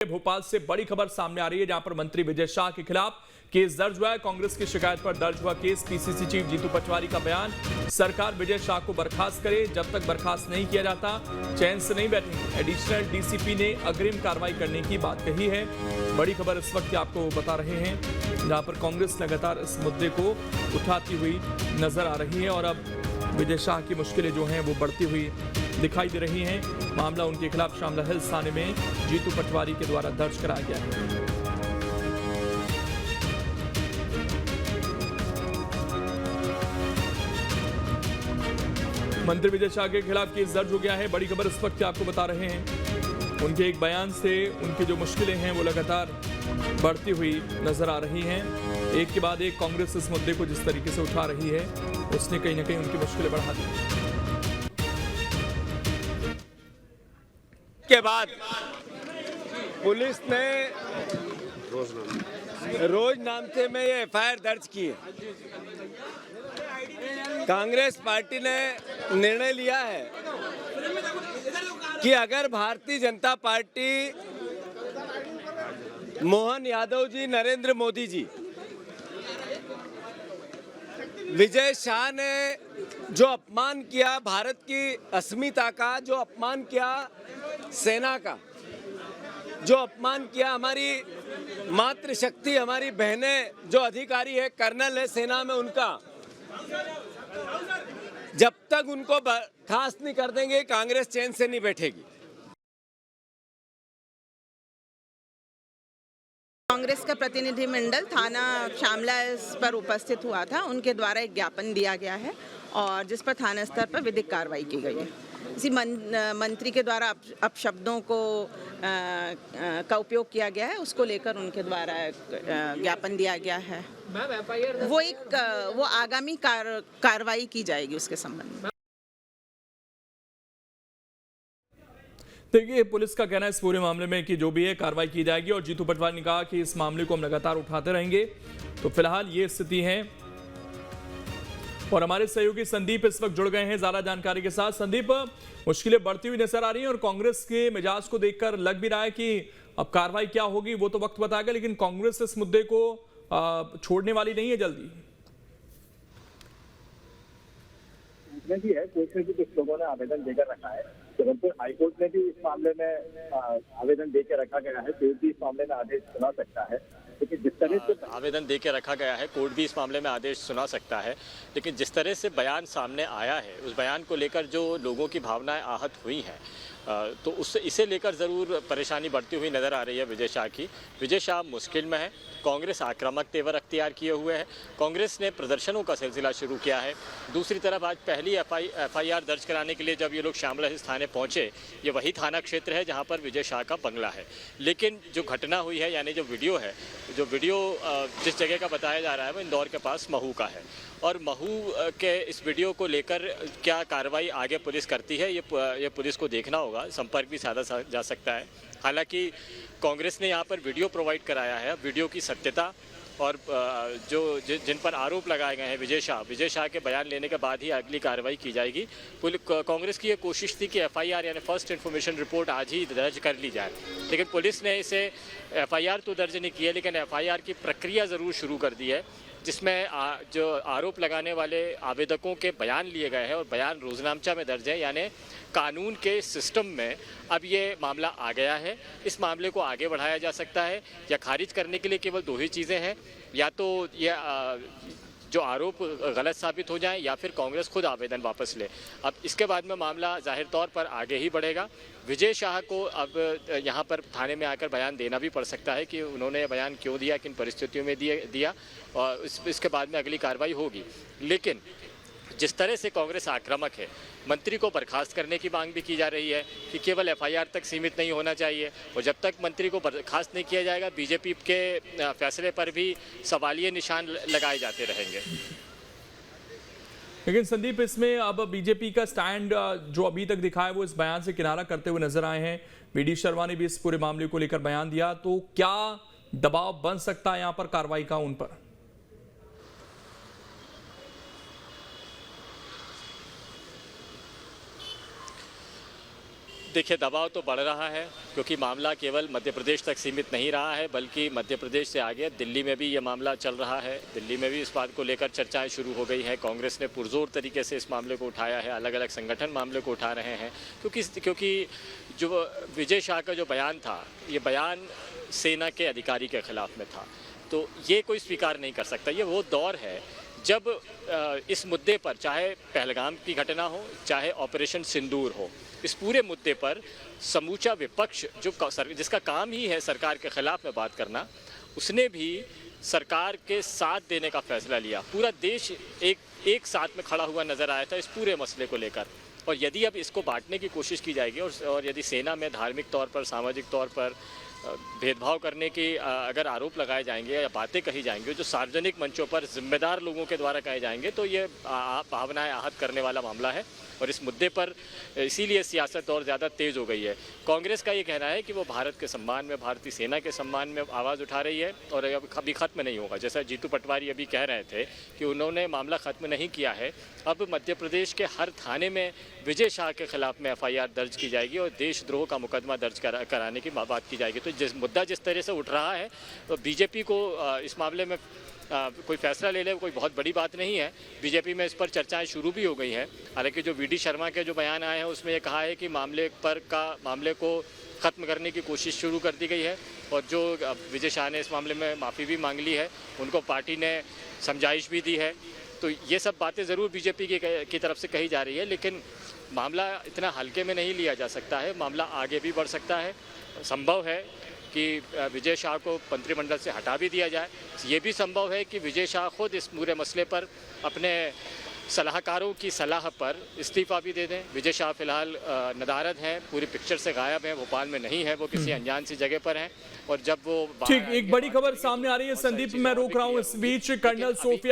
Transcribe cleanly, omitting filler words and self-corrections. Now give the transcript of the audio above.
भोपाल से बड़ी खबर सामने आ रही है, जहां पर मंत्री विजय शाह के खिलाफ केस दर्ज हुआ है। कांग्रेस की शिकायत पर दर्ज हुआ case. PCC chief Jitu Patwari का बयान, सरकार विजय शाह को बर्खास्त करे, जब तक बर्खास्त नहीं किया जाता चैन से नहीं बैठेंगे। एडिशनल डीसीपी ने अग्रिम कार्रवाई करने की बात कही है। बड़ी खबर इस वक्त आपको बता रहे हैं, जहां पर कांग्रेस लगातार इस मुद्दे को उठाती हुई नजर आ रही है और अब विजय शाह की मुश्किलें जो हैं वो बढ़ती हुई दिखाई दे रही हैं। मामला उनके खिलाफ शामला हिल्स थाने में जीतू पटवारी के द्वारा दर्ज कराया गया है। मंत्री विजय शाह के खिलाफ केस दर्ज हो गया है। बड़ी खबर इस वक्त आपको बता रहे हैं, उनके एक बयान से उनकी जो मुश्किलें हैं वो लगातार बढ़ती हुई नजर आ रही हैं। एक के बाद एक कांग्रेस इस मुद्दे को जिस तरीके से उठा रही है, उसने कहीं ना कहीं उनकी मुश्किलें बढ़ा दी। के बाद पुलिस ने रोजनामचे में ये एफआईआर दर्ज की है। कांग्रेस पार्टी ने निर्णय लिया है कि अगर भारतीय जनता पार्टी, मोहन यादव जी, नरेंद्र मोदी जी, विजय शाह ने जो अपमान किया भारत की अस्मिता का, जो अपमान किया सेना का, जो अपमान किया हमारी मातृशक्ति, हमारी बहनें जो अधिकारी है, कर्नल है सेना में, उनका जब तक उनको बर्खास्त नहीं कर देंगे कांग्रेस चैन से नहीं बैठेगी। कांग्रेस का प्रतिनिधिमंडल थाना शामला पर उपस्थित हुआ था। उनके द्वारा एक ज्ञापन दिया गया है और जिस पर थाना स्तर पर विधिक कार्रवाई की गई है। इसी मंत्री के द्वारा अपशब्दों को का उपयोग किया गया है, उसको लेकर उनके द्वारा ज्ञापन दिया गया है। वो आगामी कार्रवाई की जाएगी उसके संबंध में। देखिए, पुलिस का कहना है इस पूरे मामले में कि जो भी है कार्रवाई की जाएगी और जीतू पटवारी ने कहा कि इस मामले को हम लगातार उठाते रहेंगे। तो फिलहाल ये स्थिति है और हमारे सहयोगी संदीप इस वक्त जुड़ गए हैं ज्यादा जानकारी के साथ। संदीप, मुश्किलें बढ़ती हुई नजर आ रही हैं और कांग्रेस के मिजाज को देखकर लग भी रहा है कि अब कार्रवाई क्या होगी वो तो वक्त बताएगा, लेकिन कांग्रेस इस मुद्दे को छोड़ने वाली नहीं है जल्दी। भी है, कोर्ट में भी कुछ लोगों ने आवेदन देकर रखा है। जबलपुर हाईकोर्ट में भी इस मामले में आवेदन देकर रखा गया है। कोर्ट भी इस मामले में आदेश सुना सकता है, लेकिन जिस तरह से आवेदन दे के रखा गया है, कोर्ट भी इस मामले में आदेश सुना सकता है। लेकिन जिस तरह से बयान सामने आया है, उस बयान को लेकर जो लोगों की भावनाएं आहत हुई हैं, तो उससे इसे लेकर ज़रूर परेशानी बढ़ती हुई नज़र आ रही है विजय शाह की। विजय शाह मुश्किल में है। कांग्रेस आक्रामक तेवर अख्तियार किए हुए है। कांग्रेस ने प्रदर्शनों का सिलसिला शुरू किया है। दूसरी तरफ आज पहली एफआईआर दर्ज कराने के लिए जब ये लोग शामला हिल्स थाने पहुंचे, ये वही थाना क्षेत्र है जहां पर विजय शाह का बंगला है। लेकिन जो घटना हुई है, यानी जो वीडियो जिस जगह का बताया जा रहा है वो इंदौर के पास महू का है। और महू के इस वीडियो को लेकर क्या कार्रवाई आगे पुलिस करती है, ये पुलिस को देखना होगा। संपर्क भी साधा जा सकता है। हालांकि कांग्रेस ने यहाँ पर वीडियो प्रोवाइड कराया है। वीडियो की सत्यता और जिन पर आरोप लगाए गए हैं विजय शाह के बयान लेने के बाद ही अगली कार्रवाई की जाएगी। कांग्रेस की ये कोशिश थी कि एफआईआर यानी फर्स्ट इन्फॉर्मेशन रिपोर्ट आज ही दर्ज कर ली जाए, लेकिन पुलिस ने इसे एफआईआर तो दर्ज नहीं की है, लेकिन एफआईआर की प्रक्रिया ज़रूर शुरू कर दी है, जिसमें जो आरोप लगाने वाले आवेदकों के बयान लिए गए हैं और बयान रोजनामचा में दर्ज है। यानी कानून के सिस्टम में अब ये मामला आ गया है। इस मामले को आगे बढ़ाया जा सकता है या खारिज करने के लिए केवल दो ही चीज़ें हैं, या तो ये जो आरोप गलत साबित हो जाए या फिर कांग्रेस खुद आवेदन वापस ले। अब इसके बाद में मामला जाहिर तौर पर आगे ही बढ़ेगा। विजय शाह को अब यहाँ पर थाने में आकर बयान देना भी पड़ सकता है कि उन्होंने बयान क्यों दिया, किन परिस्थितियों में दिया, और इसके बाद में अगली कार्रवाई होगी। लेकिन जिस तरह से कांग्रेस आक्रामक है, मंत्री को बर्खास्त करने की मांग भी की जा रही है कि केवल एफआईआर तक सीमित नहीं होना चाहिए, और जब तक मंत्री को बर्खास्त नहीं किया जाएगा बीजेपी के फैसले पर भी सवालिया निशान लगाए जाते रहेंगे। लेकिन संदीप, इसमें अब बीजेपी का स्टैंड जो अभी तक दिखा है वो इस बयान से किनारा करते हुए नजर आए हैं। वीडी शर्मा ने भी इस पूरे मामले को लेकर बयान दिया, तो क्या दबाव बन सकता है यहाँ पर कार्रवाई का उन पर? देखिए, दबाव तो बढ़ रहा है क्योंकि मामला केवल मध्य प्रदेश तक सीमित नहीं रहा है, बल्कि मध्य प्रदेश से आगे दिल्ली में भी ये मामला चल रहा है। दिल्ली में भी इस बात को लेकर चर्चाएं शुरू हो गई है। कांग्रेस ने पुरजोर तरीके से इस मामले को उठाया है, अलग अलग संगठन मामले को उठा रहे हैं क्योंकि जो विजय शाह का जो बयान था, ये बयान सेना के अधिकारी के खिलाफ में था। तो ये कोई स्वीकार नहीं कर सकता। ये वो दौर है जब इस मुद्दे पर, चाहे पहलगाम की घटना हो, चाहे ऑपरेशन सिंदूर हो, इस पूरे मुद्दे पर समूचा विपक्ष जिसका काम ही है सरकार के खिलाफ में बात करना, उसने भी सरकार के साथ देने का फैसला लिया। पूरा देश एक साथ में खड़ा हुआ नजर आया था इस पूरे मसले को लेकर। और यदि अब इसको बांटने की कोशिश की जाएगी और यदि सेना में धार्मिक तौर पर, सामाजिक तौर पर भेदभाव करने के अगर आरोप लगाए जाएंगे या बातें कही जाएंगी जो सार्वजनिक मंचों पर जिम्मेदार लोगों के द्वारा कहे जाएंगे, तो ये भावनाएं आहत करने वाला मामला है। और इस मुद्दे पर इसीलिए सियासत और ज़्यादा तेज़ हो गई है। कांग्रेस का ये कहना है कि वो भारत के सम्मान में, भारतीय सेना के सम्मान में आवाज़ उठा रही है और अब कभी ख़त्म नहीं होगा। जैसा जीतू पटवारी अभी कह रहे थे कि उन्होंने मामला ख़त्म नहीं किया है। अब मध्य प्रदेश के हर थाने में विजय शाह के खिलाफ में FIR दर्ज की जाएगी और देशद्रोह का मुकदमा दर्ज कराने की बात की जाएगी। तो मुद्दा जिस तरह से उठ रहा है, तो बीजेपी को इस मामले में कोई फैसला ले ले कोई बहुत बड़ी बात नहीं है। बीजेपी में इस पर चर्चाएं शुरू भी हो गई हैं। हालांकि जो VD शर्मा के जो बयान आए हैं उसमें ये कहा है कि मामले को ख़त्म करने की कोशिश शुरू कर दी गई है और जो विजय शाह ने इस मामले में माफ़ी भी मांग ली है, उनको पार्टी ने समझाइश भी दी है। तो ये सब बातें ज़रूर बीजेपी की तरफ से कही जा रही है, लेकिन मामला इतना हल्के में नहीं लिया जा सकता है। मामला आगे भी बढ़ सकता है। संभव है कि विजय शाह को मंत्रिमंडल से हटा भी दिया जाए। ये भी संभव है कि विजय शाह खुद इस पूरे मसले पर अपने सलाहकारों की सलाह पर इस्तीफ़ा भी दे दें। विजय शाह फिलहाल नदारद हैं, पूरी पिक्चर से गायब हैं, भोपाल में नहीं है, वो किसी अनजान सी जगह पर हैं। और जब वो ठीक, एक बड़ी खबर सामने आ रही है संदीप, मैं रोक रहा हूँ इस बीच। Colonel Sophia